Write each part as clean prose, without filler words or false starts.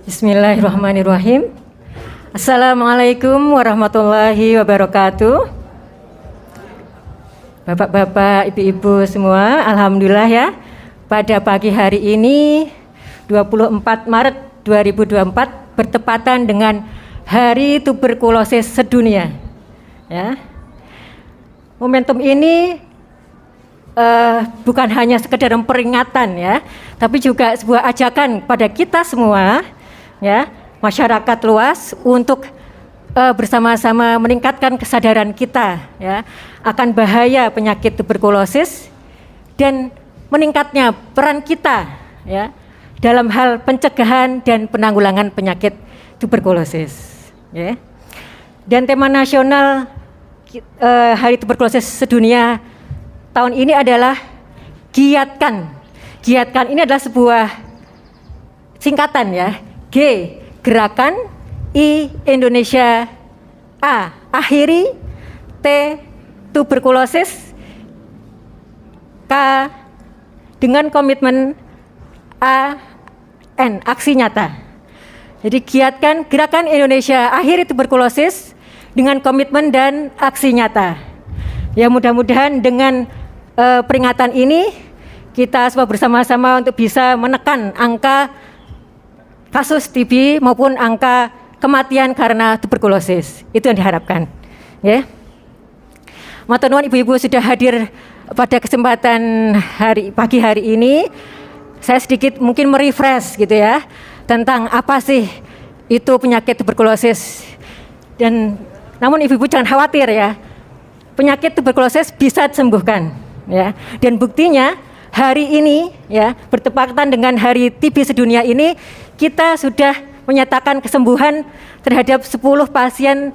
Bismillahirrahmanirrahim. Assalamualaikum warahmatullahi wabarakatuh. Bapak-bapak, ibu-ibu semua, alhamdulillah ya. Pada pagi hari ini 24 Maret 2024 bertepatan dengan Hari Tuberkulosis Sedunia. Ya. Momentum ini bukan hanya sekedar peringatan ya, tapi juga sebuah ajakan pada kita semua ya, masyarakat luas untuk bersama-sama meningkatkan kesadaran kita ya akan bahaya penyakit tuberkulosis dan meningkatnya peran kita ya dalam hal pencegahan dan penanggulangan penyakit tuberkulosis ya. Dan tema nasional Hari Tuberkulosis Sedunia tahun ini adalah giatkan. Giatkan ini adalah sebuah singkatan ya. G, gerakan, I, Indonesia, A, akhiri, T, tuberkulosis, K, dengan komitmen, A, N, aksi nyata. Jadi giatkan gerakan Indonesia akhiri tuberkulosis dengan komitmen dan aksi nyata. Ya, mudah-mudahan dengan peringatan ini kita semua bersama-sama untuk bisa menekan angka kasus TB maupun angka kematian karena tuberkulosis. Itu yang diharapkan. Ya. Matur nuwun ibu-ibu sudah hadir pada kesempatan pagi hari ini. Saya sedikit mungkin merefresh gitu ya tentang apa sih itu penyakit tuberkulosis. Dan namun ibu-ibu jangan khawatir ya. Penyakit tuberkulosis bisa disembuhkan ya. Dan buktinya hari ini ya bertepatan dengan Hari TB Sedunia ini kita sudah menyatakan kesembuhan terhadap 10 pasien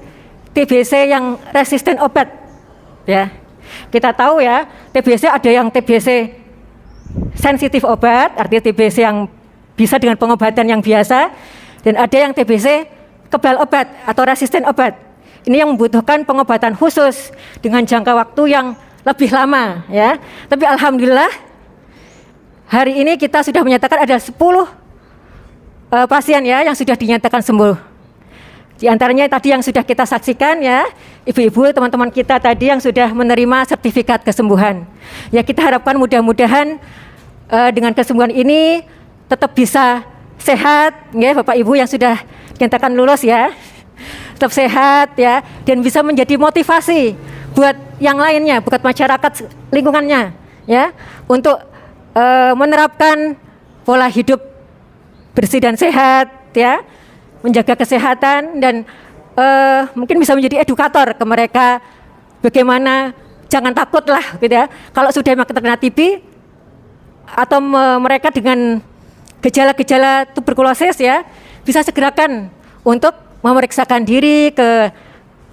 TBC yang resisten obat ya. Kita tahu ya TBC ada yang TBC sensitif obat, artinya TBC yang bisa dengan pengobatan yang biasa, dan ada yang TBC kebal obat atau resisten obat. Ini yang membutuhkan pengobatan khusus dengan jangka waktu yang lebih lama ya. Tapi alhamdulillah hari ini kita sudah menyatakan ada 10 pasien ya yang sudah dinyatakan sembuh. Di antaranya tadi yang sudah kita saksikan ya, ibu-ibu teman-teman kita tadi yang sudah menerima sertifikat kesembuhan. Ya, kita harapkan mudah-mudahan dengan kesembuhan ini tetap bisa sehat ya Bapak Ibu yang sudah dinyatakan lulus ya. Tetap sehat ya dan bisa menjadi motivasi buat yang lainnya, buat masyarakat lingkungannya ya untuk menerapkan pola hidup bersih dan sehat ya, menjaga kesehatan dan mungkin bisa menjadi edukator ke mereka bagaimana jangan takut lah gitu ya. Kalau sudah terkena TB atau mereka dengan gejala-gejala tuberkulosis ya bisa segerakan untuk memeriksakan diri ke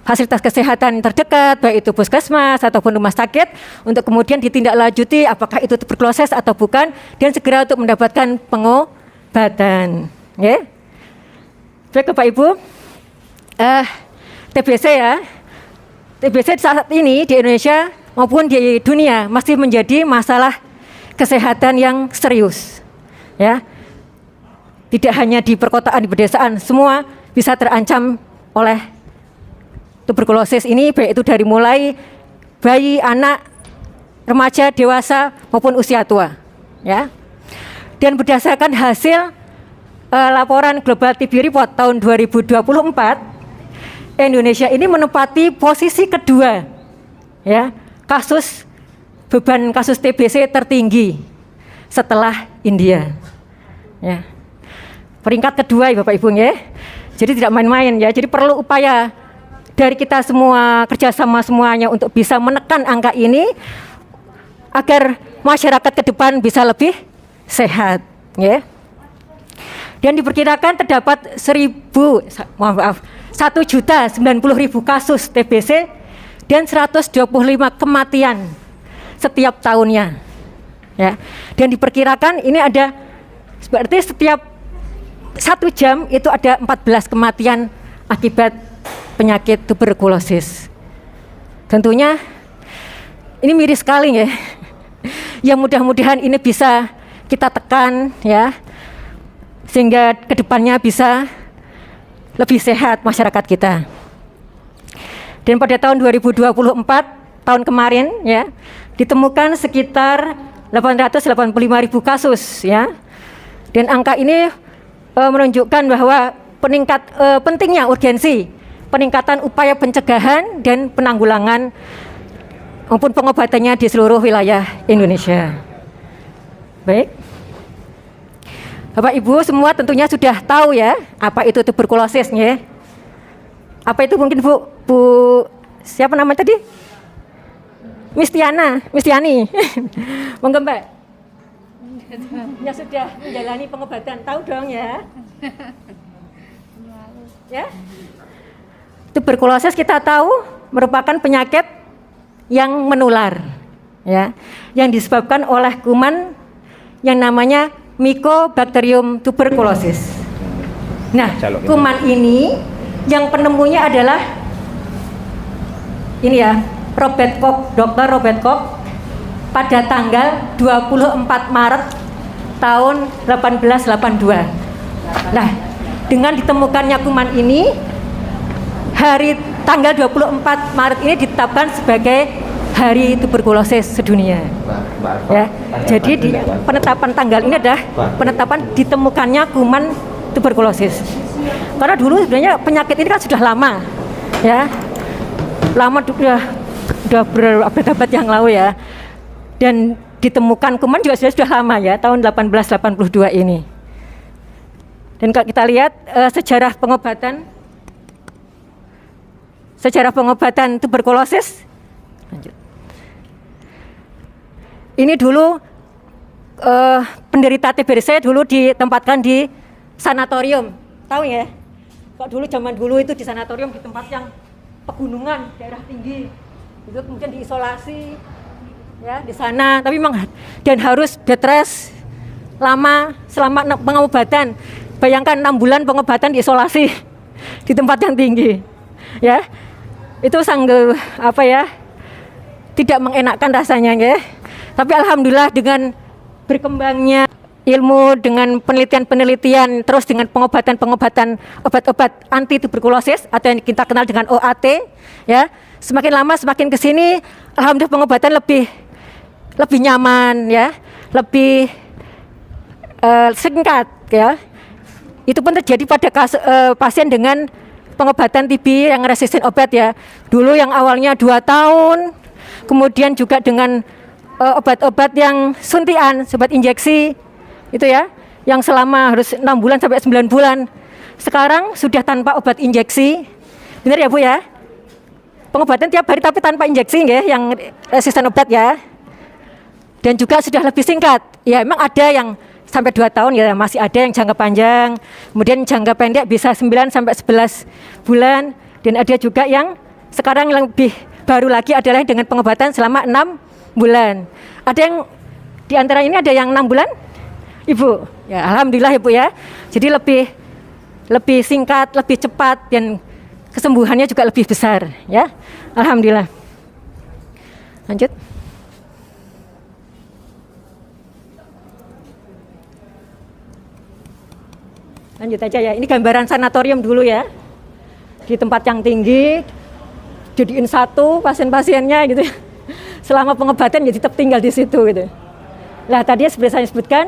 fasilitas kesehatan terdekat, baik itu puskesmas ataupun rumah sakit, untuk kemudian ditindaklanjuti apakah itu tuberkulosis atau bukan, dan segera untuk mendapatkan pengobatan. Ya. Baik Bapak Ibu, TBC ya, TBC saat ini di Indonesia maupun di dunia masih menjadi masalah kesehatan yang serius. Ya, tidak hanya di perkotaan, di pedesaan, semua bisa terancam oleh tuberkulosis ini, baik itu dari mulai bayi, anak, remaja, dewasa maupun usia tua. Ya. Dan berdasarkan hasil laporan Global TB Report tahun 2024, Indonesia ini menempati posisi kedua ya, beban kasus TBC tertinggi setelah India. Ya. Peringkat kedua ya Bapak Ibu ya. Jadi tidak main-main ya. Jadi perlu upaya dari kita semua, kerjasama semuanya untuk bisa menekan angka ini agar masyarakat ke depan bisa lebih sehat ya. Dan diperkirakan terdapat 1.090.000 kasus TBC dan 125 kematian setiap tahunnya ya. Dan diperkirakan ini ada berarti setiap 1 jam itu ada 14 kematian akibat penyakit tuberkulosis. Tentunya ini miris sekali ya. Ya mudah-mudahan ini bisa kita tekan ya. sehingga kedepannya bisa lebih sehat masyarakat kita. Dan pada tahun 2024, tahun kemarin ya, ditemukan sekitar 885.000 kasus ya. Dan angka ini menunjukkan bahwa pentingnya urgensi peningkatan upaya pencegahan dan penanggulangan maupun pengobatannya di seluruh wilayah Indonesia. Baik. Bapak Ibu semua tentunya sudah tahu ya apa itu tuberkulosis ya. Apa itu mungkin Bu siapa namanya tadi? Mistiani. Monggo Mbak. Ya sudah menjalani pengobatan, tahu dong ya. Ya. Tuberkulosis kita tahu merupakan penyakit yang menular ya, yang disebabkan oleh kuman yang namanya Mycobacterium tuberculosis. Nah, kuman ini yang penemunya adalah ini ya, Dr. Robert Koch pada tanggal 24 Maret tahun 1882. Nah, dengan ditemukannya kuman ini, hari tanggal 24 Maret ini ditetapkan sebagai Hari Tuberkulosis Sedunia. Ya, jadi penetapan tanggal ini adalah penetapan ditemukannya kuman tuberkulosis. Karena dulu sebenarnya penyakit ini kan sudah lama, ya, lama sudah berabad-abad yang lalu ya. Dan ditemukan kuman juga sudah lama ya, tahun 1882 ini. Dan kalau kita lihat sejarah pengobatan tuberkulosis, lanjut. Ini dulu penderita TBC dulu ditempatkan di sanatorium, tahu ya? Kok dulu zaman dulu itu di sanatorium di tempat yang pegunungan, daerah tinggi, itu kemudian diisolasi, ya di sana. Tapi memang dan harus bed rest lama selama pengobatan. Bayangkan 6 bulan pengobatan diisolasi di tempat yang tinggi, ya. Itu sangat tidak mengenakkan rasanya ya. Tapi alhamdulillah dengan berkembangnya ilmu, dengan penelitian-penelitian, terus dengan pengobatan obat-obat anti tuberkulosis atau yang kita kenal dengan OAT ya, semakin lama semakin kesini alhamdulillah pengobatan lebih nyaman ya, lebih singkat ya. Itu pun terjadi pada pasien dengan pengobatan TB yang resisten obat ya. Dulu yang awalnya 2 tahun, kemudian juga dengan obat-obat yang suntian, obat injeksi itu ya, yang selama harus 6 bulan sampai 9 bulan. Sekarang sudah tanpa obat injeksi. Benar ya Bu ya? Pengobatan tiap hari tapi tanpa injeksi ya, yang resisten obat ya. Dan juga sudah lebih singkat. Ya memang ada yang sampai 2 tahun ya, masih ada yang jangka panjang. Kemudian jangka pendek bisa 9 sampai 11 bulan, dan ada juga yang sekarang yang lebih baru lagi adalah dengan pengobatan selama 6 bulan. Ada yang di antara ini ada yang 6 bulan, Ibu. Ya, alhamdulillah Ibu ya. Jadi lebih singkat, lebih cepat, dan kesembuhannya juga lebih besar ya. Alhamdulillah. Lanjut. Lanjut aja ya. Ini gambaran sanatorium dulu ya. Di tempat yang tinggi, jadiin satu pasien-pasiennya gitu. Selama pengobatan ya tetap tinggal di situ gitu. Nah tadi seperti saya sebutkan,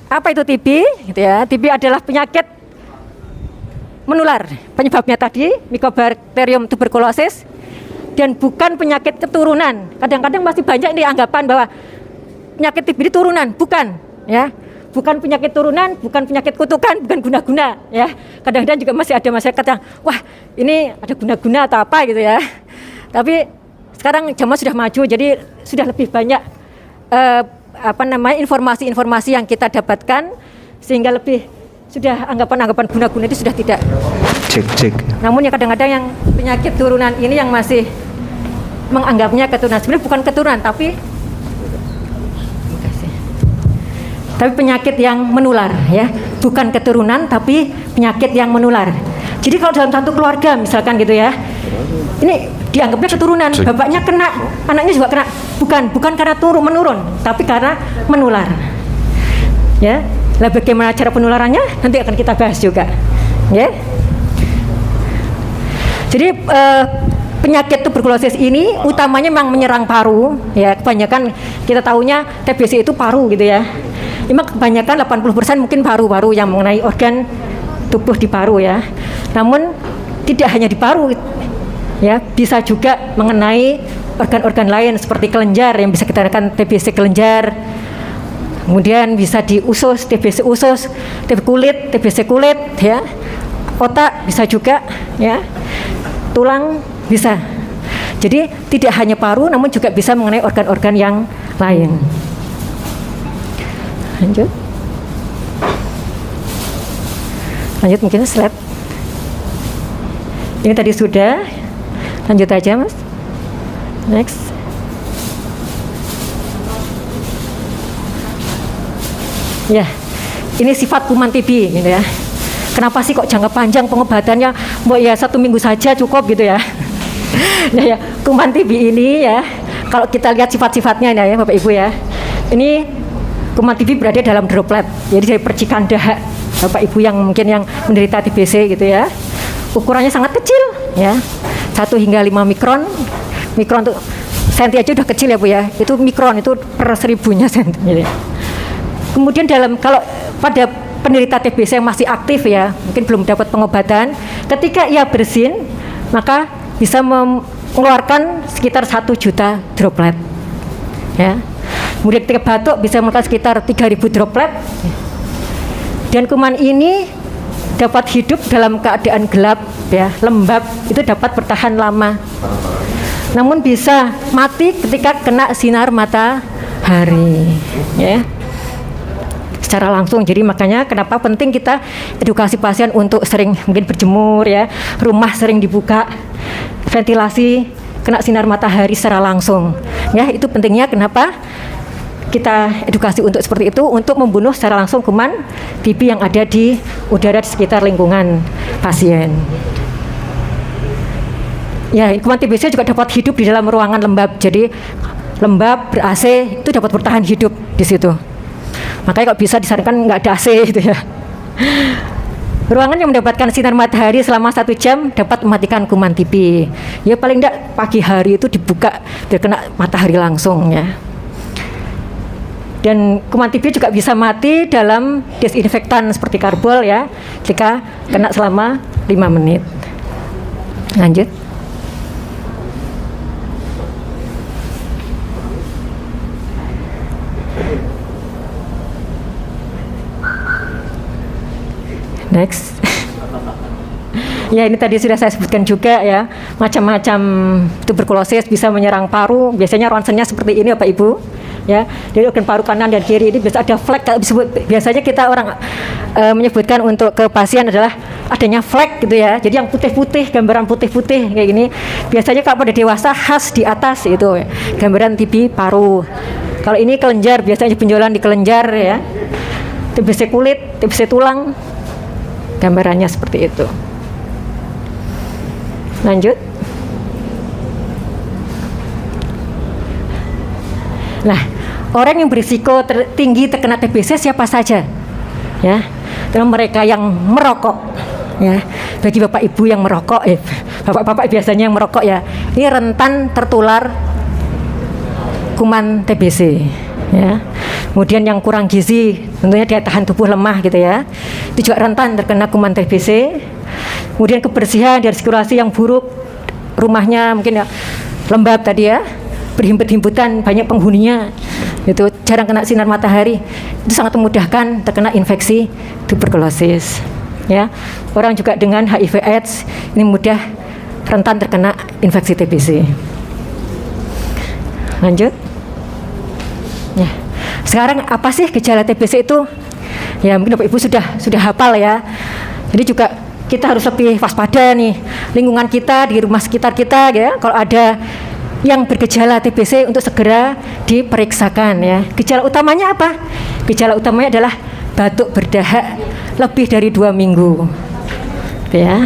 apa itu TB gitu ya. TB adalah penyakit menular. Penyebabnya tadi Mycobacterium tuberculosis, dan bukan penyakit keturunan. Kadang-kadang masih banyak ini anggapan bahwa penyakit TB itu turunan, bukan ya. Bukan penyakit turunan, bukan penyakit kutukan, bukan guna-guna ya. Kadang-kadang juga masih ada masyarakat yang wah ini ada guna-guna atau apa gitu ya. Tapi sekarang zaman sudah maju, jadi sudah lebih banyak informasi-informasi yang kita dapatkan, sehingga lebih sudah anggapan-anggapan guna-guna itu sudah tidak. Cek. Namun ya kadang-kadang yang penyakit turunan ini yang masih menganggapnya keturunan. Sebenarnya bukan keturunan, tapi penyakit yang menular ya, bukan keturunan tapi penyakit yang menular. Jadi kalau dalam satu keluarga misalkan gitu ya, ini dianggapnya keturunan, bapaknya kena, anaknya juga kena, bukan karena menurun, tapi karena menular. Ya, Lah bagaimana cara penularannya? Nanti akan kita bahas juga. Ya. Jadi penyakit tuberkulosis ini utamanya memang menyerang paru, ya. Kebanyakan kita tahunya TBC itu paru gitu ya. Memang kebanyakan 80% mungkin paru-paru yang mengenai organ tubuh di paru ya. Namun tidak hanya di paru, ya, bisa juga mengenai organ-organ lain seperti kelenjar yang bisa kita katakan TBC kelenjar. Kemudian bisa di usus, TBC usus, TBC kulit, ya. Otak bisa juga, ya. Tulang bisa. Jadi tidak hanya paru, namun juga bisa mengenai organ-organ yang lain. Lanjut mungkin slide. Ini tadi sudah. Lanjut aja Mas. Next. Ya, ini sifat kuman TB gitu ya. Kenapa sih kok jangka panjang pengobatannya? Mau ya 1 minggu saja cukup gitu ya. Nah ya, kuman TB ini ya, kalau kita lihat sifat-sifatnya ya Bapak Ibu ya. Ini kuman TB berada dalam droplet. Jadi dari percikan dahak Bapak Ibu yang mungkin yang menderita TBC gitu ya. Ukurannya sangat kecil ya. 1 hingga 5 mikron. Mikron tuh senti aja udah kecil ya Bu ya. Itu mikron itu per 1000-nya senti. Kemudian kalau pada penderita TBC yang masih aktif ya, mungkin belum dapat pengobatan, ketika ia bersin, maka bisa mengeluarkan sekitar 1 juta droplet. Ya. Kemudian ketika batuk bisa mengeluarkan sekitar 3000 droplet. Dan kuman ini dapat hidup dalam keadaan gelap, ya, lembab, itu dapat bertahan lama. Namun bisa mati ketika kena sinar matahari, ya. Secara langsung. Jadi makanya kenapa penting kita edukasi pasien untuk sering mungkin berjemur ya, rumah sering dibuka, ventilasi, kena sinar matahari secara langsung. Ya, itu pentingnya kenapa kita edukasi untuk seperti itu, untuk membunuh secara langsung kuman TB yang ada di udara di sekitar lingkungan pasien. Ya, kuman TBC juga dapat hidup di dalam ruangan lembab. Jadi lembab, ber-AC itu dapat bertahan hidup di situ. Makanya kalau bisa disarankan nggak ada AC gitu ya. Ruangan yang mendapatkan sinar matahari selama 1 jam dapat mematikan kuman TB. Ya paling enggak pagi hari itu dibuka biar kena matahari langsung ya. Dan kuman TB juga bisa mati dalam disinfektan seperti karbol ya, jika kena selama 5 menit. Lanjut. Next. Ya, ini tadi sudah saya sebutkan juga ya, macam-macam tuberkulosis bisa menyerang paru. Biasanya ronsennya seperti ini Bapak Ibu. Ya, jadi organ paru kanan dan kiri ini bisa ada flek. Biasanya kita orang menyebutkan untuk ke pasien adalah adanya flek gitu ya. Jadi yang putih-putih, gambaran putih-putih kayak gini. Biasanya kalau pada dewasa khas di atas itu gambaran TB paru. Kalau ini kelenjar, biasanya benjolan di kelenjar ya. TBC kulit, TBC tulang. Gambarannya seperti itu. Lanjut. Nah, orang yang berisiko tinggi terkena TBC siapa saja? Ya, terutama mereka yang merokok. Ya, bagi bapak ibu yang merokok, bapak-bapak biasanya yang merokok ya, ini rentan tertular kuman TBC. Ya. Kemudian yang kurang gizi, tentunya daya tahan tubuh lemah gitu ya, itu juga rentan terkena kuman TBC. Kemudian kebersihan dan sirkulasi yang buruk, rumahnya mungkin ya lembab tadi ya, berhimpit-himpitan, banyak penghuninya, itu jarang kena sinar matahari, itu sangat memudahkan terkena infeksi tuberkulosis. Ya, orang juga dengan HIV/AIDS ini mudah rentan terkena infeksi TBC. Lanjut. Ya. Sekarang apa sih gejala TBC itu? Ya mungkin Bapak Ibu sudah hafal ya. Jadi juga kita harus lebih waspada nih, lingkungan kita, di rumah sekitar kita ya. Kalau ada yang bergejala TBC untuk segera diperiksakan ya. Gejala utamanya apa? Gejala utamanya adalah batuk berdahak lebih dari 2 minggu. Ya.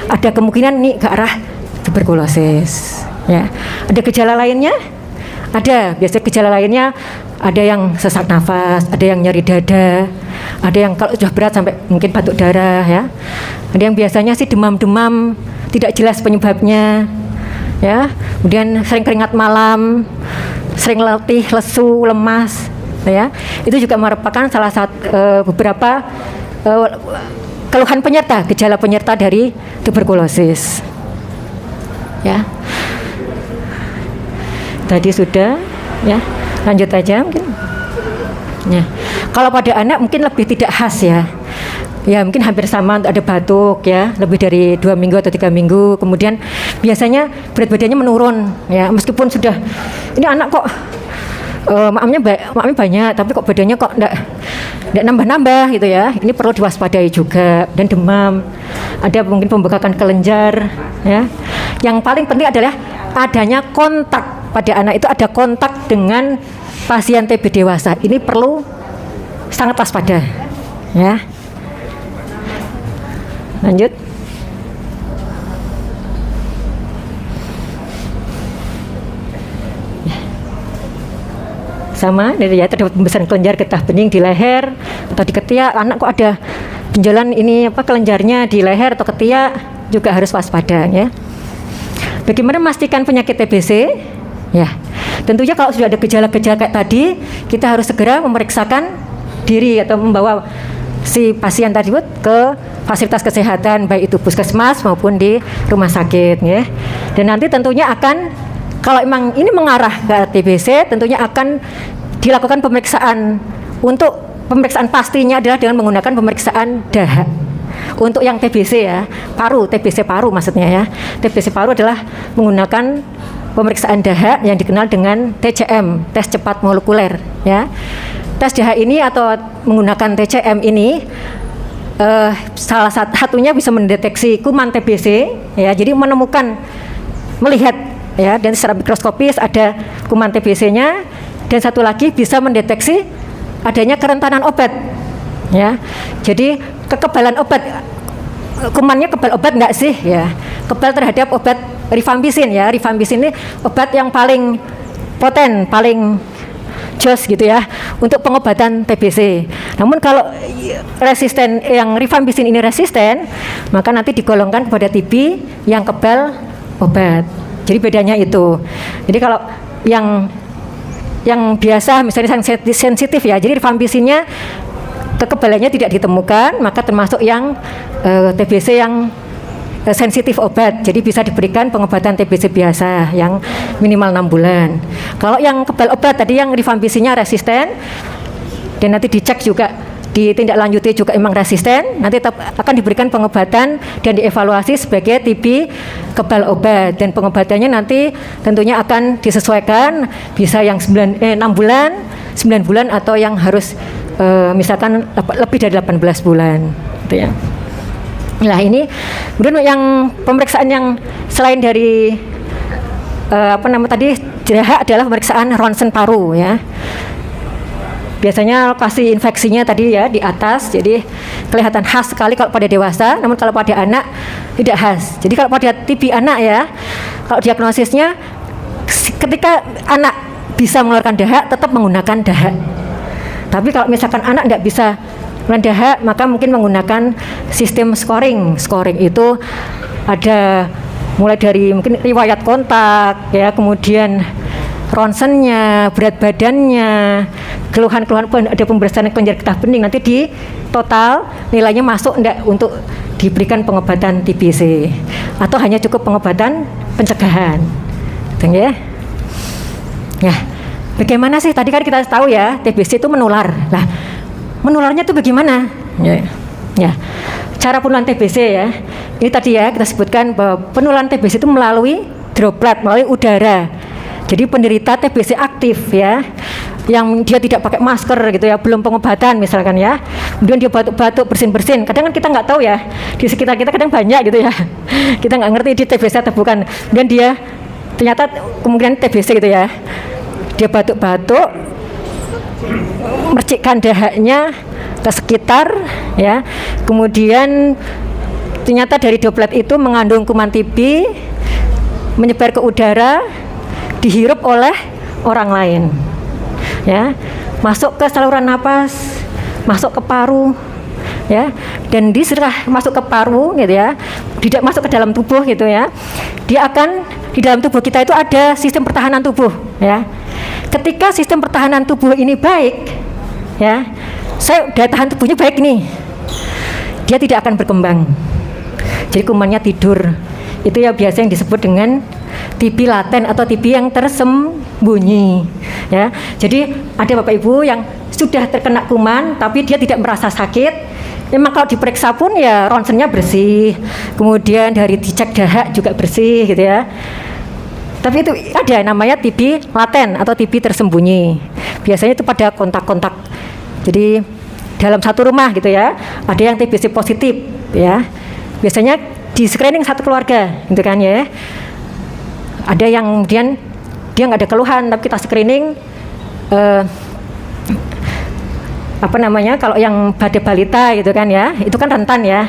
Ada kemungkinan nih ke arah tuberkulosis ya. Ada gejala lainnya? Ada, biasanya gejala lainnya ada yang sesak nafas, ada yang nyeri dada, ada yang kalau sudah berat sampai mungkin batuk darah ya. Ada yang biasanya sih demam-demam, tidak jelas penyebabnya ya. Kemudian sering keringat malam, sering letih, lesu, lemas ya. Itu juga merupakan salah satu beberapa keluhan penyerta, gejala penyerta dari tuberkulosis ya. Tadi sudah ya, lanjut aja mungkin ya. Kalau pada anak mungkin lebih tidak khas ya, ya mungkin hampir sama, untuk ada batuk ya lebih dari 2 minggu atau 3 minggu, kemudian biasanya berat badannya menurun ya, meskipun sudah ini anak kok maamnya banyak tapi kok badannya kok enggak nambah-nambah gitu ya. Ini perlu diwaspadai juga. Dan demam, ada mungkin pembengkakan kelenjar ya. Yang paling penting adalah adanya kontak pada anak, itu ada kontak dengan pasien TB dewasa. Ini perlu sangat waspada ya. Lanjut. Sama dari ya, terdapat pembesaran kelenjar getah bening di leher atau di ketiak. Anak kok ada benjolan ini kelenjarnya di leher atau ketiak, juga harus waspada ya. Bagaimana memastikan penyakit TBC? Ya, tentunya kalau sudah ada gejala-gejala kayak tadi, kita harus segera memeriksakan diri atau membawa si pasien tersebut ke fasilitas kesehatan, baik itu puskesmas maupun di rumah sakit ya. Dan nanti tentunya akan, kalau memang ini mengarah ke TBC, tentunya akan dilakukan pemeriksaan. Untuk pemeriksaan pastinya adalah dengan menggunakan pemeriksaan dahak. Untuk yang TBC ya, paru, TBC paru maksudnya ya. TBC paru adalah menggunakan pemeriksaan dahak yang dikenal dengan TCM, tes cepat molekuler ya. Tes dahak ini atau menggunakan TCM ini salah satunya bisa mendeteksi kuman TBC ya. Jadi menemukan, melihat ya, dan secara mikroskopis ada kuman TBC-nya, dan satu lagi bisa mendeteksi adanya kerentanan obat ya. Jadi kekebalan obat, kumannya kebal obat enggak sih ya, kebal terhadap obat rifampicin ya. Rifampicin ini obat yang paling poten, paling jos gitu ya untuk pengobatan TBC. Namun kalau resisten, yang rifampicin ini resisten, maka nanti digolongkan kepada TB yang kebal obat. Jadi bedanya itu. Jadi kalau yang biasa misalnya sensitif ya, jadi rifampicinnya kekebalannya tidak ditemukan, maka termasuk yang TBC yang sensitif obat. Jadi bisa diberikan pengobatan TBC biasa yang minimal 6 bulan. Kalau yang kebal obat tadi yang rifampicinnya resisten, dan nanti dicek juga, ditindaklanjuti juga emang resisten, nanti akan diberikan pengobatan dan dievaluasi sebagai TB kebal obat. Dan pengobatannya nanti tentunya akan disesuaikan, bisa yang 6 bulan, 9 bulan, atau yang harus misalkan lebih dari 18 bulan gitu ya. Nah ini kemudian yang pemeriksaan yang selain dari tadi dahak adalah pemeriksaan ronsen paru ya. Biasanya lokasi infeksinya tadi ya di atas, jadi kelihatan khas sekali kalau pada dewasa, namun kalau pada anak tidak khas. Jadi kalau pada TB anak ya, kalau diagnosisnya ketika anak bisa mengeluarkan dahak, tetap menggunakan dahak. Tapi kalau misalkan anak tidak bisa mengeluarkan dahak, maka mungkin menggunakan sistem scoring. Scoring itu ada mulai dari mungkin riwayat kontak ya, kemudian ronsennya, berat badannya, keluhan-keluhan, ada pembesaran kelenjar getah bening, nanti di total nilainya masuk enggak untuk diberikan pengobatan TBC atau hanya cukup pengobatan pencegahan. Gitu ya. Ya. Bagaimana sih, tadi kan kita tahu ya TBC itu menular. Nah, menularnya itu bagaimana? Ya. Ya. Cara penularan TBC ya. Ini tadi ya kita sebutkan bahwa penularan TBC itu melalui droplet, melalui udara. Jadi penderita TBC aktif ya, yang dia tidak pakai masker gitu ya, belum pengobatan misalkan ya, kemudian dia batuk-batuk, bersin-bersin. Kadang kan kita nggak tahu ya, di sekitar kita kadang banyak gitu ya, kita nggak ngerti dia TBC atau bukan. Kemudian dia ternyata kemungkinan TBC gitu ya, dia batuk-batuk, mercikkan dahaknya ke sekitar ya, kemudian ternyata dari droplet itu mengandung kuman TB, menyebar ke udara, dihirup oleh orang lain ya. masuk ke saluran napas, masuk ke paru, ya, dan diserah masuk ke paru gitu ya, tidak masuk ke dalam tubuh gitu ya. Dia akan di dalam tubuh kita itu ada sistem pertahanan tubuh ya. Ketika sistem pertahanan tubuh ini baik ya, daya tahan tubuhnya baik nih, dia tidak akan berkembang. Jadi kumannya tidur. Itu ya biasa yang disebut dengan TB laten atau TB yang tersembunyi ya. Jadi ada Bapak Ibu yang sudah terkena kuman tapi dia tidak merasa sakit. Memang kalau diperiksa pun ya ronsennya bersih, kemudian dari dicek dahak juga bersih gitu ya. Tapi itu ada namanya TB laten atau TB tersembunyi. Biasanya itu pada kontak-kontak. Jadi dalam satu rumah gitu ya, ada yang TBC positif ya. Biasanya di screening satu keluarga gitu kan ya. Ada yang kemudian dia nggak ada keluhan tapi kita screening kalau yang pada balita gitu kan ya, itu kan rentan ya.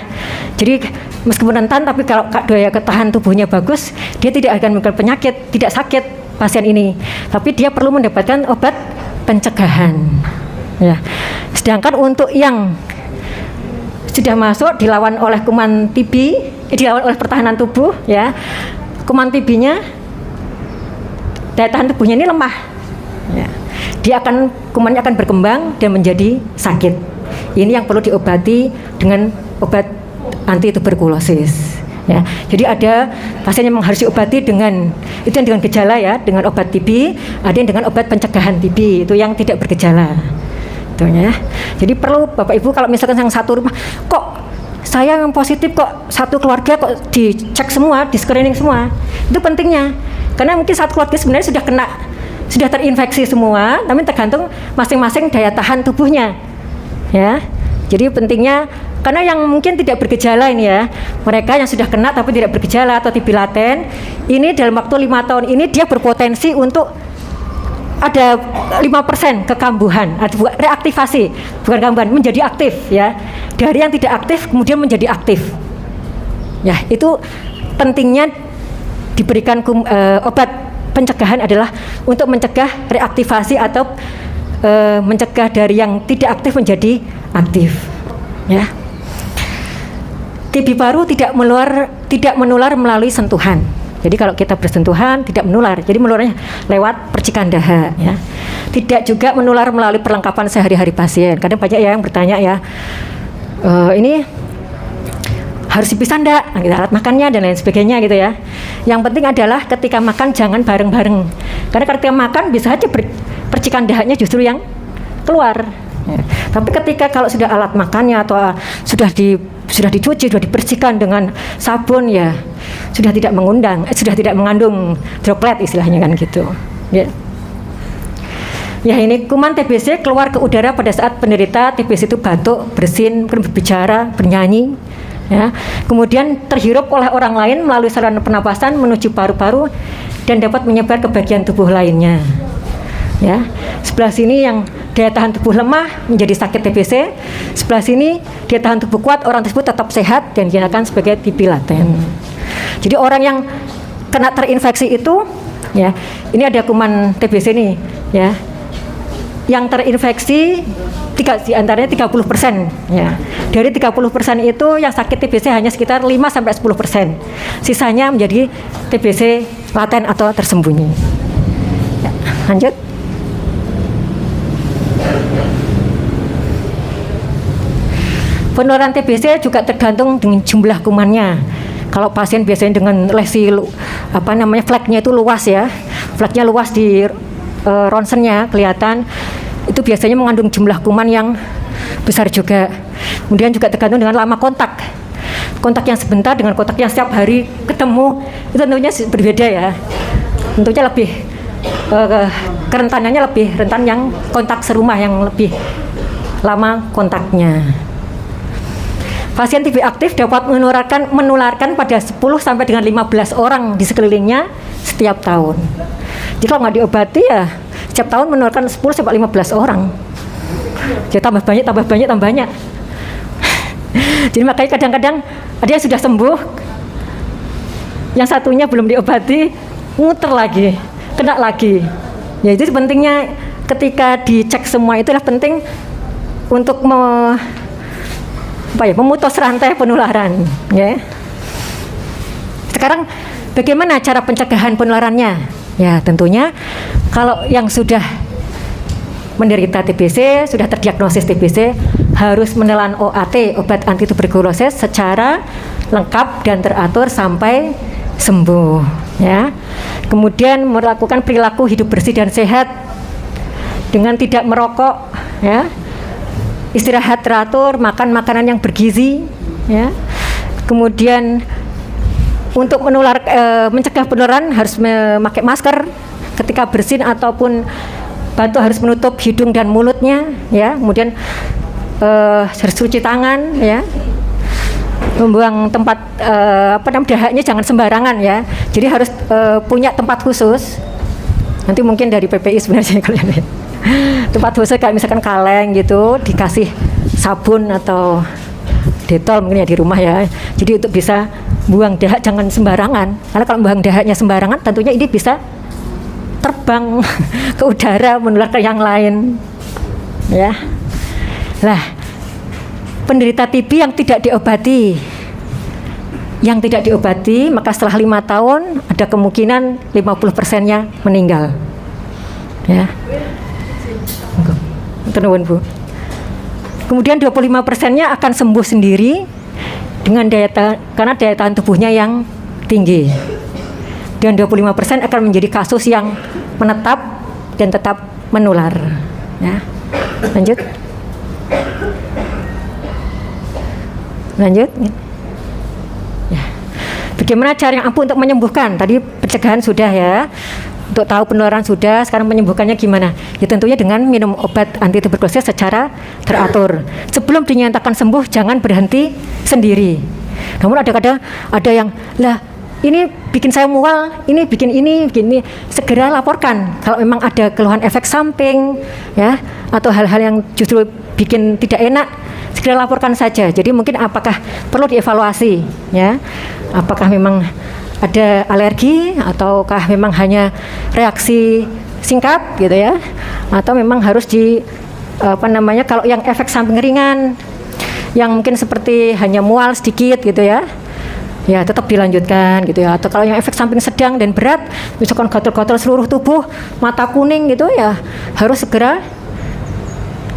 Jadi meskipun rentan tapi kalau daya ketahan tubuhnya bagus, dia tidak akan mengundang penyakit, tidak sakit pasien ini. Tapi dia perlu mendapatkan obat pencegahan ya. Sedangkan untuk yang sudah masuk dilawan oleh kuman TB, dilawan oleh pertahanan tubuh ya, kuman TB-nya daya tahan tubuhnya ini lemah ya. Kumannya akan berkembang dan menjadi sakit. Ini yang perlu diobati dengan obat anti tuberkulosis ya. Jadi ada pasien yang harus diobati dengan itu yang dengan gejala ya, dengan obat TB, ada yang dengan obat pencegahan TB, itu yang tidak bergejala. Ya. Jadi perlu Bapak Ibu kalau misalkan yang satu rumah kok saya yang positif kok satu keluarga kok dicek semua, di screening semua, itu pentingnya karena mungkin satu keluarga sebenarnya sudah terinfeksi semua, tapi tergantung masing-masing daya tahan tubuhnya ya. Jadi pentingnya karena yang mungkin tidak bergejala ini ya, mereka yang sudah kena tapi tidak bergejala atau TB laten, ini dalam waktu 5 tahun ini dia berpotensi untuk ada 5% kekambuhan, reaktivasi, bukan kambuhan, menjadi aktif ya. Dari yang tidak aktif kemudian menjadi aktif. Ya, itu pentingnya diberikan obat pencegahan adalah untuk mencegah reaktivasi atau mencegah dari yang tidak aktif menjadi aktif. Ya. TB paru tidak menular melalui sentuhan. Jadi kalau kita bersentuhan tidak menular, jadi menularnya lewat percikan dahak ya. Tidak juga menular melalui perlengkapan sehari-hari pasien. Kadang banyak yang bertanya ya, ini harus dipisah enggak, alat makannya dan lain sebagainya gitu ya. Yang penting adalah ketika makan jangan bareng-bareng. Karena ketika makan bisa aja percikan dahaknya justru yang keluar. Ya. Tapi ketika kalau sudah alat makannya atau sudah dicuci, sudah dibersihkan dengan sabun ya, sudah tidak mengandung droplet istilahnya kan gitu. Ya. Ya ini kuman TBC keluar ke udara pada saat penderita TBC itu batuk, bersin, berbicara, bernyanyi. Ya. Kemudian terhirup oleh orang lain melalui saluran pernapasan menuju paru-paru dan dapat menyebar ke bagian tubuh lainnya. Ya, sebelah sini yang daya tahan tubuh lemah menjadi sakit TBC, sebelah sini daya tahan tubuh kuat, orang tersebut tetap sehat dan dikatakan sebagai TB laten. Jadi orang yang kena terinfeksi itu, ya, ini ada kuman TBC nih, ya, yang terinfeksi di antaranya 30%, ya. Dari 30% itu yang sakit TBC hanya sekitar 5-10%, sisanya menjadi TBC laten atau tersembunyi. Ya, lanjut. Penularan TBC juga tergantung dengan jumlah kumannya. Kalau pasien biasanya dengan lesi flagnya itu luas ya, flagnya luas di ronsennya kelihatan, itu biasanya mengandung jumlah kuman yang besar juga. Kemudian juga tergantung dengan lama kontak yang sebentar dengan kontak yang setiap hari ketemu, itu tentunya berbeda ya. Tentunya lebih kerentanannya lebih rentan yang kontak serumah yang lebih lama kontaknya. Pasien TB aktif dapat menularkan pada 10 sampai dengan 15 orang di sekelilingnya setiap tahun. Jadi kalau nggak diobati ya setiap tahun menularkan 10 sampai 15 orang. Jadi tambah banyak. Jadi makanya kadang-kadang ada yang sudah sembuh, yang satunya belum diobati, muter lagi, kena lagi. Ya itu pentingnya ketika dicek semua itulah penting untuk memutus rantai penularan, ya. Sekarang bagaimana cara pencegahan penularannya? Ya, tentunya kalau yang sudah menderita TBC, sudah terdiagnosis TBC, harus menelan OAT, obat anti tuberkulosis, secara lengkap dan teratur sampai sembuh, ya. Kemudian melakukan perilaku hidup bersih dan sehat dengan tidak merokok, ya. Istirahat teratur, makan makanan yang bergizi, ya. Kemudian untuk mencegah penularan harus memakai masker ketika bersin ataupun batuk, harus menutup hidung dan mulutnya, ya. Kemudian harus cuci tangan, ya. Membuang tempat dahaknya jangan sembarangan, ya. Jadi harus punya tempat khusus. Nanti mungkin dari PPI sebenarnya kalian, ya. Tempat khusus kayak misalkan kaleng gitu, dikasih sabun atau detol mungkin ya di rumah, ya. Jadi untuk bisa buang dahak jangan sembarangan. Karena kalau buang dahaknya sembarangan, tentunya ini bisa terbang ke udara, menular ke yang lain, ya. Lah, penderita TB yang tidak diobati, maka setelah 5 tahun ada kemungkinan 50%-nya meninggal, ya. Tenun, Bu. Kemudian 25%-nya akan sembuh sendiri dengan karena daya tahan tubuhnya yang tinggi. Dan 25% akan menjadi kasus yang menetap dan tetap menular, ya. Lanjut. Ya. Bagaimana cara yang ampuh untuk menyembuhkan? Tadi pencegahan sudah, ya. Untuk tahu penularan sudah, sekarang menyembuhkannya gimana? Ya tentunya dengan minum obat anti tuberkulosis secara teratur. Sebelum dinyatakan sembuh, jangan berhenti sendiri. Namun kadang-kadang ada yang, lah ini bikin saya mual, ini bikin ini, segera laporkan. Kalau memang ada keluhan efek samping, ya, atau hal-hal yang justru bikin tidak enak, segera laporkan saja. Jadi mungkin apakah perlu dievaluasi, ya? Apakah memang ada alergi ataukah memang hanya reaksi singkat gitu, ya, atau memang harus kalau yang efek samping ringan yang mungkin seperti hanya mual sedikit gitu, ya tetap dilanjutkan gitu, ya. Atau kalau yang efek samping sedang dan berat, misalkan gatal-gatal seluruh tubuh, mata kuning gitu, ya harus segera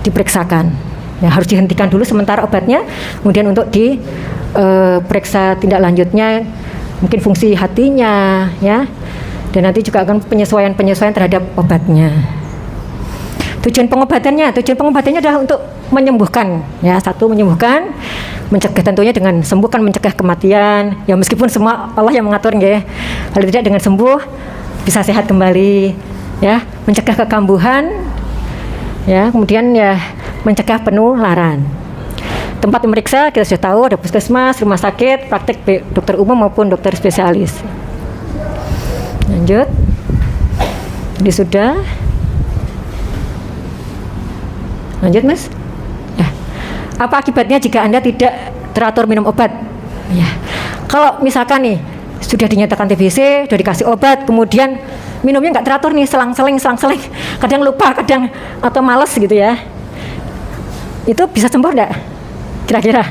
diperiksakan, ya, harus dihentikan dulu sementara obatnya, kemudian untuk diperiksa tindak lanjutnya, mungkin fungsi hatinya, ya, dan nanti juga akan penyesuaian terhadap obatnya. Tujuan pengobatannya adalah untuk menyembuhkan, ya. Satu, menyembuhkan, mencegah tentunya dengan sembuh kan mencegah kematian, ya, meskipun semua Allah yang mengatur, ya. Kalau tidak dengan sembuh bisa sehat kembali, ya, mencegah kekambuhan, ya, kemudian ya mencegah penularan. Tempat memeriksa kita sudah tahu, ada puskesmas, rumah sakit, praktek dokter umum maupun dokter spesialis. Lanjut. Ini sudah. Lanjut, Mas. Ya. Apa akibatnya jika Anda tidak teratur minum obat? Ya. Kalau misalkan nih sudah dinyatakan TBC, sudah dikasih obat, kemudian minumnya nggak teratur nih, selang-seling, kadang lupa, kadang atau malas gitu, ya. Itu bisa sembuh enggak? Kira-kira.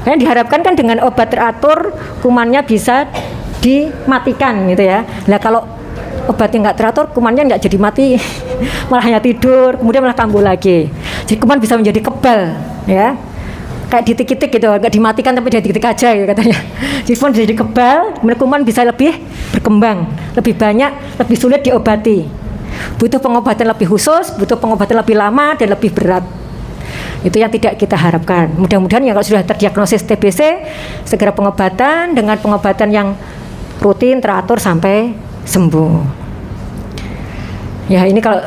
Karena diharapkan kan dengan obat teratur kumannya bisa dimatikan gitu, ya. Nah kalau obatnya nggak teratur, kumannya nggak jadi mati, malah hanya tidur, kemudian malah kambuh lagi. Jadi kuman bisa menjadi kebal, ya. Kayak ditik-tik gitu, nggak dimatikan tapi ditik-tik aja gitu katanya. Jadi kuman jadi kebal, kemudian kuman bisa lebih berkembang, lebih banyak, lebih sulit diobati. Butuh pengobatan lebih khusus, butuh pengobatan lebih lama dan lebih berat. Itu yang tidak kita harapkan. Mudah-mudahan yang kalau sudah terdiagnosis TBC, segera pengobatan dengan pengobatan yang rutin, teratur sampai sembuh. Ya, ini kalau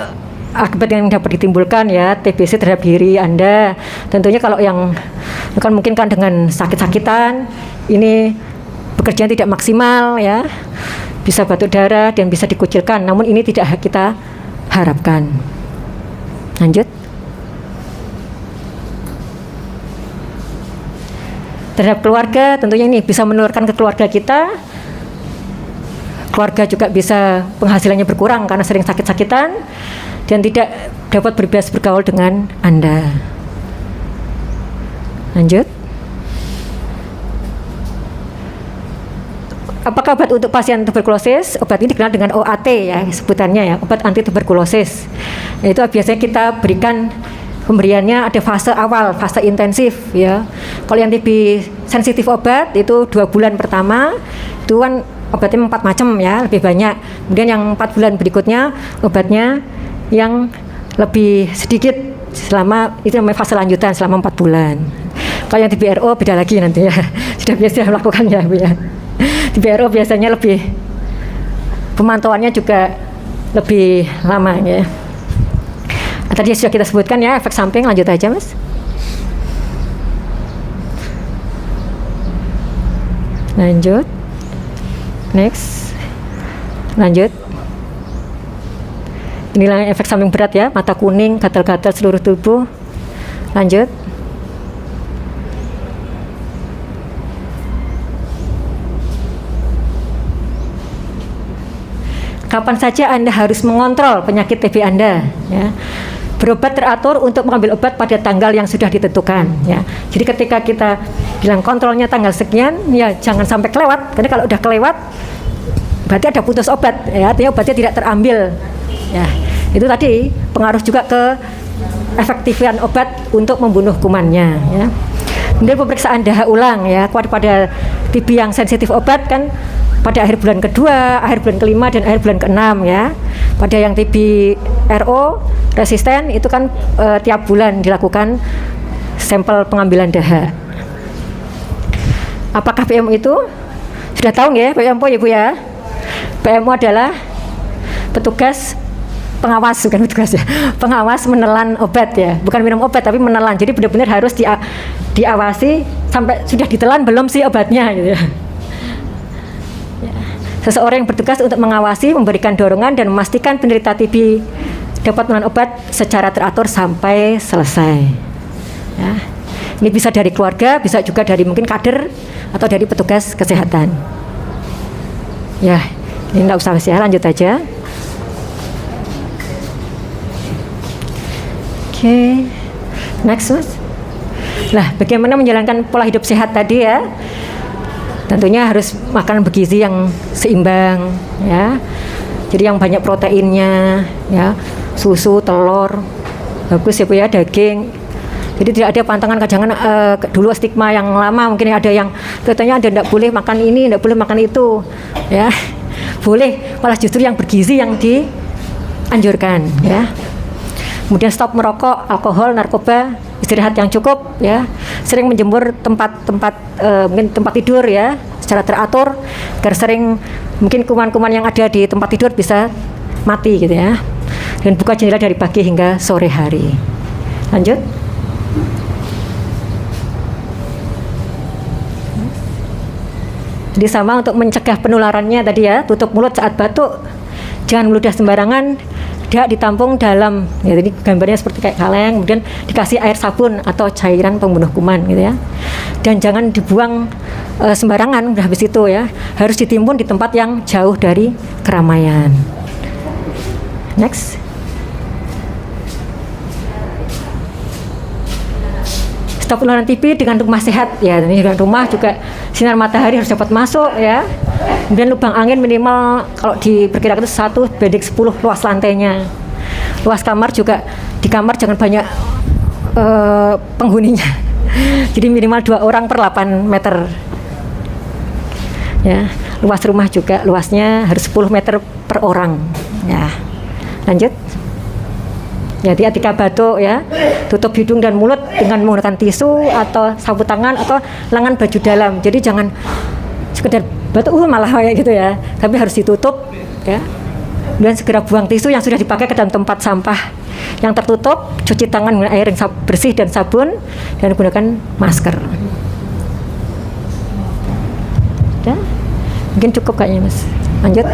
akibat yang dapat ditimbulkan, ya, TBC terhadap diri Anda. Tentunya kalau yang kan mungkin kan dengan sakit-sakitan, ini bekerjanya tidak maksimal, ya, bisa batuk darah dan bisa dikucilkan. Namun ini tidak kita harapkan. Lanjut. Terhadap keluarga, tentunya ini bisa menularkan ke keluarga kita keluarga juga bisa penghasilannya berkurang karena sering sakit-sakitan dan tidak dapat bebas bergaul dengan Anda. Lanjut. Apakah obat untuk pasien tuberkulosis? Obat ini dikenal dengan OAT ya, sebutannya ya, obat anti tuberkulosis. Itu biasanya kita berikan pemberiannya ada fase awal, fase intensif ya. Kalau yang TB sensitif obat itu 2 bulan pertama itu kan obatnya 4 macam ya, lebih banyak. Kemudian yang 4 bulan berikutnya obatnya yang lebih sedikit selama itu namanya fase lanjutan selama 4 bulan. Kalau yang TB-RO beda lagi nanti ya. Sudah biasa melakukannya Bu ya. TB-RO biasanya lebih pemantauannya juga lebih lama ya. Tadi sudah kita sebutkan ya efek samping, lanjut aja Mas. Lanjut. Next. Lanjut. Inilah efek samping berat ya, mata kuning, gatal-gatal seluruh tubuh. Lanjut. Kapan saja Anda harus mengontrol penyakit TB Anda ya. Berobat teratur untuk mengambil obat pada tanggal yang sudah ditentukan ya. Jadi ketika kita bilang kontrolnya tanggal sekian ya jangan sampai kelewat, karena kalau udah kelewat berarti ada putus obat ya, artinya obatnya tidak terambil ya. Itu tadi pengaruh juga ke efektifan obat untuk membunuh kumannya ya. Kemudian pemeriksaan dahak ulang ya pada TB yang sensitif obat kan pada akhir bulan kedua, akhir bulan kelima, dan akhir bulan keenam ya. Pada yang TB RO resisten itu kan tiap bulan dilakukan sampel pengambilan dahak. Apakah PMO itu? Sudah tahu nggak ya PMO ya Bu ya? PMO adalah petugas pengawas, bukan petugas ya, pengawas menelan obat ya, bukan minum obat tapi menelan. Jadi benar-benar harus diawasi sampai sudah ditelan belum sih obatnya gitu ya. Seseorang yang bertugas untuk mengawasi, memberikan dorongan dan memastikan penderita TB dapat menelan obat secara teratur sampai selesai. Ya. Ini bisa dari keluarga, bisa juga dari mungkin kader atau dari petugas kesehatan. Ya, ini enggak usah ya, lanjut aja. Oke, next Mas. Nah, bagaimana menjalankan pola hidup sehat tadi ya? Tentunya harus makan bergizi yang seimbang ya. Jadi yang banyak proteinnya ya, susu, telur, bagus ya Bu ya, daging. Jadi tidak ada pantangan jangan dulu stigma yang lama mungkin ada yang katanya Anda tidak boleh makan ini, tidak boleh makan itu ya. Boleh, malah justru yang bergizi yang dianjurkan ya. Kemudian stop merokok, alkohol, narkoba, istirahat yang cukup ya, sering menjemur tempat-tempat mungkin tempat tidur ya secara teratur agar sering mungkin kuman-kuman yang ada di tempat tidur bisa mati gitu ya, dan buka jendela dari pagi hingga sore hari. Lanjut. Jadi sama untuk mencegah penularannya tadi ya, tutup mulut saat batuk, jangan meludah sembarangan, tidak ditampung dalam ya, jadi gambarnya seperti kayak kaleng, kemudian dikasih air sabun atau cairan pembunuh kuman gitu ya, dan jangan dibuang sembarangan udah habis itu ya, harus ditimbun di tempat yang jauh dari keramaian. Next. Stop penularan TB dengan rumah sehat ya, ini dengan rumah juga sinar matahari harus dapat masuk ya. Kemudian lubang angin minimal kalau diperkirakan itu 1/10 luas lantainya. Luas kamar juga, di kamar jangan banyak penghuninya. Jadi minimal 2 orang per 8 meter. Ya, luas rumah juga luasnya harus 10 meter per orang. Ya. Lanjut. Jadi ketika batuk ya, tutup hidung dan mulut dengan menggunakan tisu atau sapu tangan atau lengan baju dalam. Jadi jangan sekedar batuk malah kayak gitu ya, tapi harus ditutup ya. Dan segera buang tisu yang sudah dipakai ke dalam tempat sampah yang tertutup, cuci tangan dengan air yang bersih dan sabun, dan gunakan masker. Ya, mungkin cukup kayaknya Mas. Lanjut.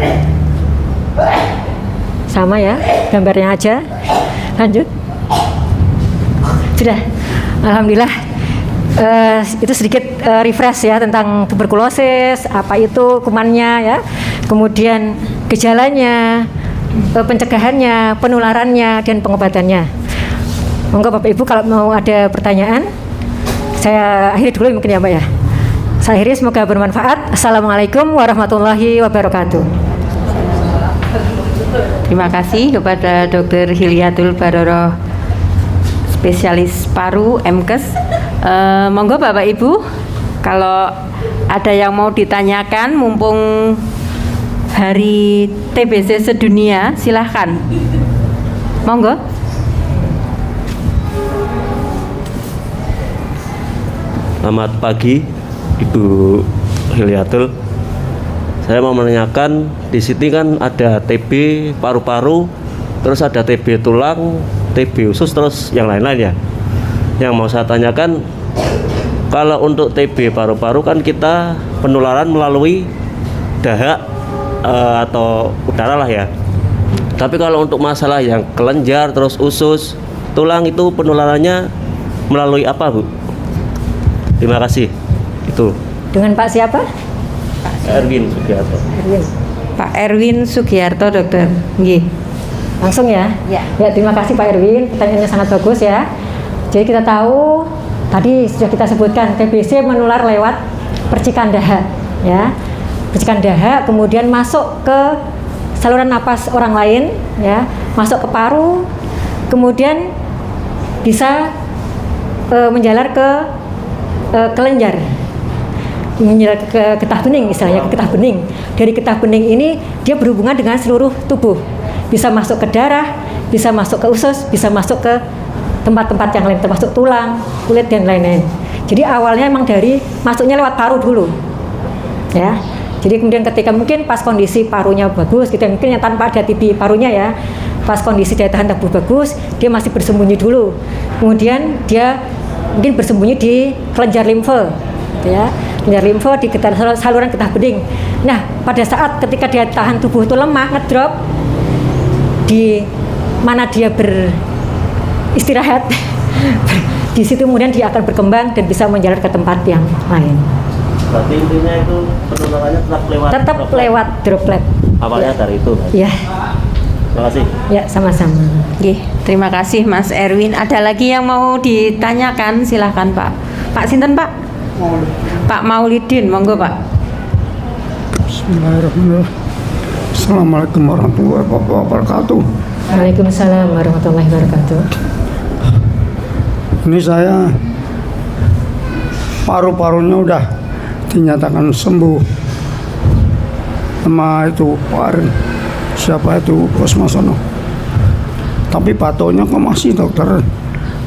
Sama ya, gambarnya aja. Lanjut. Sudah. Alhamdulillah. Itu sedikit refresh ya tentang tuberkulosis, apa itu kumannya ya. kemudian gejalanya, pencegahannya, penularannya, dan pengobatannya. Monggo Bapak Ibu kalau mau ada pertanyaan, saya akhiri dulu mungkin ya Mbak ya. Saya akhiri, semoga bermanfaat. Assalamualaikum warahmatullahi wabarakatuh. Terima kasih kepada Dr. Hilyatul Baroroh, spesialis paru MKes. Monggo Bapak Ibu, kalau ada yang mau ditanyakan mumpung Hari TBC sedunia, silahkan. Monggo. Selamat pagi Ibu Hilyatul. Saya mau menanyakan, di sini kan ada TB paru-paru, terus ada TB tulang, TB usus, terus yang lain-lain ya. Yang mau saya tanyakan, kalau untuk TB paru-paru kan kita penularan melalui dahak atau udara lah ya. Tapi kalau untuk masalah yang kelenjar, terus usus, tulang, itu penularannya melalui apa Bu? Terima kasih. Itu. Dengan Pak siapa? Erwin Sugiarto. Pak Erwin Sugiarto, dokter. Nggih. Langsung ya? Ya. Ya, terima kasih Pak Erwin, pertanyaannya sangat bagus ya. Jadi kita tahu tadi sudah kita sebutkan TBC menular lewat percikan dahak ya. Percikan dahak kemudian masuk ke saluran napas orang lain ya, masuk ke paru, kemudian bisa menjalar ke kelenjar, menjalar ke getah bening, istilahnya ke getah bening. Dari getah bening ini dia berhubungan dengan seluruh tubuh, bisa masuk ke darah, bisa masuk ke usus, bisa masuk ke tempat-tempat yang lain, termasuk tulang, kulit, dan lain-lain. Jadi awalnya memang dari masuknya lewat paru dulu ya. Jadi kemudian ketika mungkin pas kondisi parunya bagus, kita mungkin yang tanpa ada TB parunya ya, pas kondisi daya tahan tubuh bagus, dia masih bersembunyi dulu. Kemudian dia mungkin bersembunyi di kelenjar limfe, ya, kelenjar limfe di saluran getah bening. Nah, pada saat ketika daya tahan tubuh itu lemah, ngedrop, di mana dia beristirahat, di situ kemudian dia akan berkembang dan bisa menjalar ke tempat yang lain. Berarti intinya itu penularannya tetap lewat droplet. Awalnya ya. dari itu. Ya. Terima kasih. Ya, sama-sama. Nggih, terima kasih Mas Erwin. Ada lagi yang mau ditanyakan? Silahkan Pak. Pak sinten Pak? Pak Maulidin, monggo Pak. Bismillahirrahmanirrahim. Assalamualaikum warahmatullahi wabarakatuh. Waalaikumsalam warahmatullahi wabarakatuh. Ini saya paru-parunya udah dinyatakan sembuh sama itu kemarin, siapa itu Kosmasono. Tapi patonya kok masih dokter,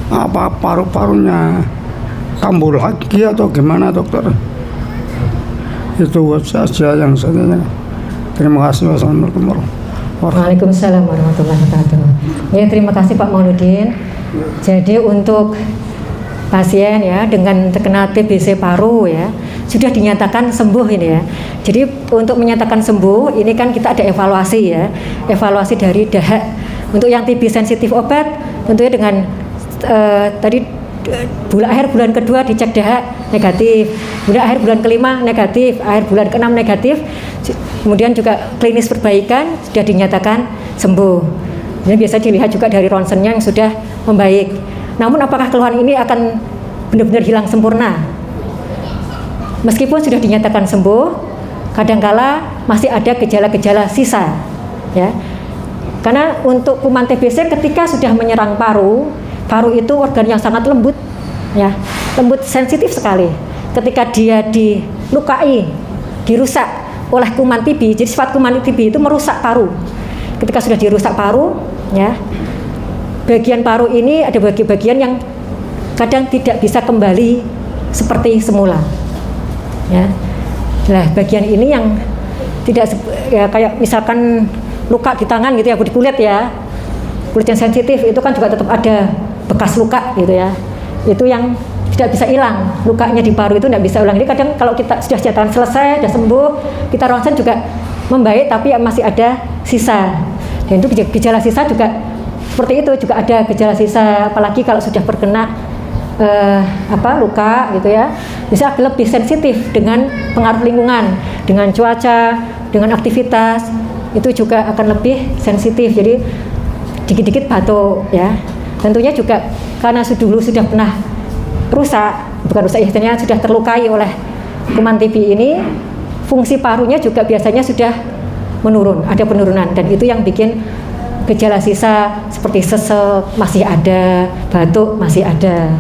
apa paru-parunya kambuh lagi atau gimana dokter? Itu saja yang saya tanya. Terima kasih. Wassalamualaikum Waalaikumsalam warahmatullahi wabarakatuh. Ya, terima kasih Pak Mauludin. Jadi untuk pasien ya dengan terkena TBC paru ya sudah dinyatakan sembuh ini ya. Jadi untuk menyatakan sembuh ini kan kita ada evaluasi ya, evaluasi dari dahak. Untuk yang TB sensitif obat tentunya dengan tadi akhir bulan kedua dicek dahak negatif, kemudian akhir bulan kelima negatif, akhir bulan keenam negatif, kemudian juga klinis perbaikan sudah dinyatakan sembuh. Ini biasa dilihat juga dari ronsennya yang sudah membaik. Namun apakah keluhan ini akan benar-benar hilang sempurna? Meskipun sudah dinyatakan sembuh, kadangkala masih ada gejala-gejala sisa, ya. Karena untuk kuman TBC ketika sudah menyerang paru, paru itu organ yang sangat lembut, ya, lembut sensitif sekali. Ketika dia dilukai, dirusak oleh kuman TB, jadi sifat kuman TB itu merusak paru. Ketika sudah dirusak paru, ya. Bagian paru ini ada bagian yang kadang tidak bisa kembali seperti semula. Ya. Nah, bagian ini yang tidak ya kayak misalkan luka di tangan gitu ya, di kulit ya. Kulit yang sensitif itu kan juga tetap ada bekas luka gitu ya. Itu yang tidak bisa hilang. Lukanya di paru itu tidak bisa ulang. Jadi kadang kalau kita sudah jatuhan selesai, sudah sembuh, kita ronsen juga membaik tapi masih ada sisa. Dan itu gejala sisa juga seperti itu, juga ada gejala sisa, apalagi kalau sudah terkena luka gitu ya, bisa lebih sensitif dengan pengaruh lingkungan, dengan cuaca, dengan aktivitas itu juga akan lebih sensitif. Jadi dikit-dikit batuk ya. Tentunya juga karena dulu sudah pernah bukan rusak, istilahnya sudah terlukai oleh kuman TB ini, fungsi parunya juga biasanya sudah menurun, ada penurunan, dan itu yang bikin gejala sisa seperti sesek masih ada, batuk masih ada.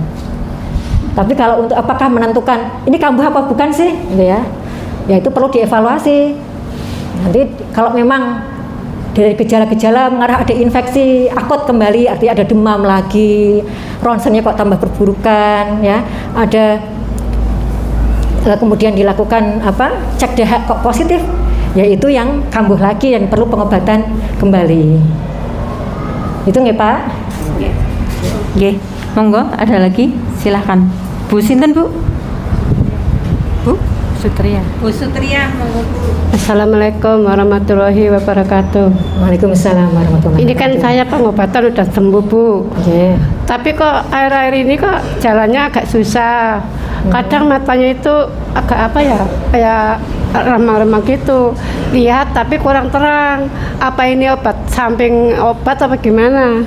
Tapi kalau untuk apakah menentukan ini kambuh apa bukan sih, gitu ya itu perlu dievaluasi. Nanti kalau memang dari gejala-gejala mengarah ada infeksi akut kembali, artinya ada demam lagi, ronsennya kok tambah perburukan, ya ada kemudian dilakukan cek dahak kok positif, yaitu yang kambuh lagi dan perlu pengobatan kembali. Itu nggih Pak? Nggih, monggo ada lagi, silahkan. Bu sinten Bu? Bu Sutria. Bu Sutria, monggo Bu. Assalamualaikum warahmatullahi wabarakatuh. Waalaikumsalam warahmatullahi wabarakatuh. Ini kan saya pengobatan udah sembuh Bu. Oke. Tapi kok akhir-akhir ini kok jalannya agak susah. Kadang matanya itu agak kayak remang-remang gitu. Lihat tapi kurang terang. Apa ini obat samping obat apa gimana?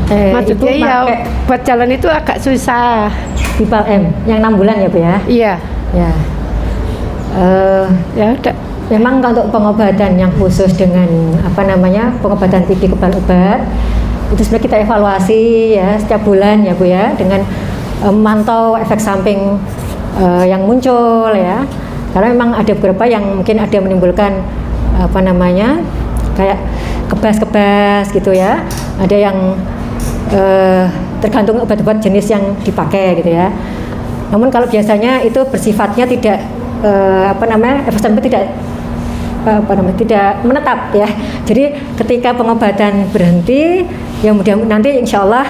Maksudnya ya buat jalan itu agak susah. Bipal M yang 6 bulan ya Bu ya? Iya. Ya. Ya udah. Memang untuk pengobatan yang khusus dengan pengobatan TB kebal obat itu sebenarnya kita evaluasi ya setiap bulan ya Bu ya, dengan memantau efek samping yang muncul ya, karena memang ada beberapa yang mungkin ada menimbulkan kayak kebas-kebas gitu ya, ada yang tergantung obat-obat jenis yang dipakai gitu ya. Namun kalau biasanya itu bersifatnya tidak efek samping tidak menetap ya. Jadi ketika pengobatan berhenti, ya mudah nanti insya Allah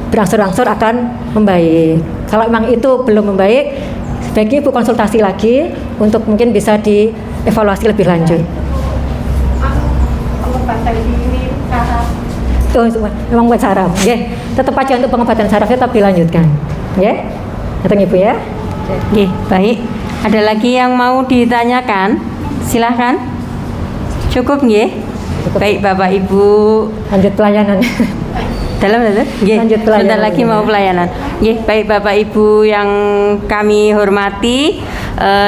berangsur-angsur akan membaik. Kalau memang itu belum membaik, sebaiknya Ibu konsultasi lagi untuk mungkin bisa dievaluasi lebih lanjut. Pengobatan ini saraf. Memang buat saraf, ya. Tetap aja untuk pengobatan sarafnya tetap dilanjutkan, ya. Datang Ibu ya. Nggih, baik. Ada lagi yang mau ditanyakan? Silahkan. Cukup nggih? Baik Bapak Ibu. Lanjut pelayanan. Dalam nggih. Lanjut pelayanan. Sebentar lagi mau pelayanan. Nggih, baik Bapak Ibu yang kami hormati,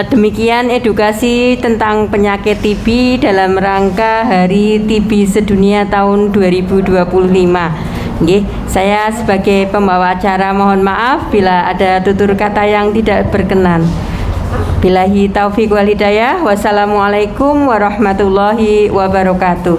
demikian edukasi tentang penyakit TB dalam rangka Hari TB Sedunia tahun 2025. Nggih, saya sebagai pembawa acara mohon maaf bila ada tutur kata yang tidak berkenan. Billahi taufiq wal hidayah. Wassalamualaikum warahmatullahi wabarakatuh.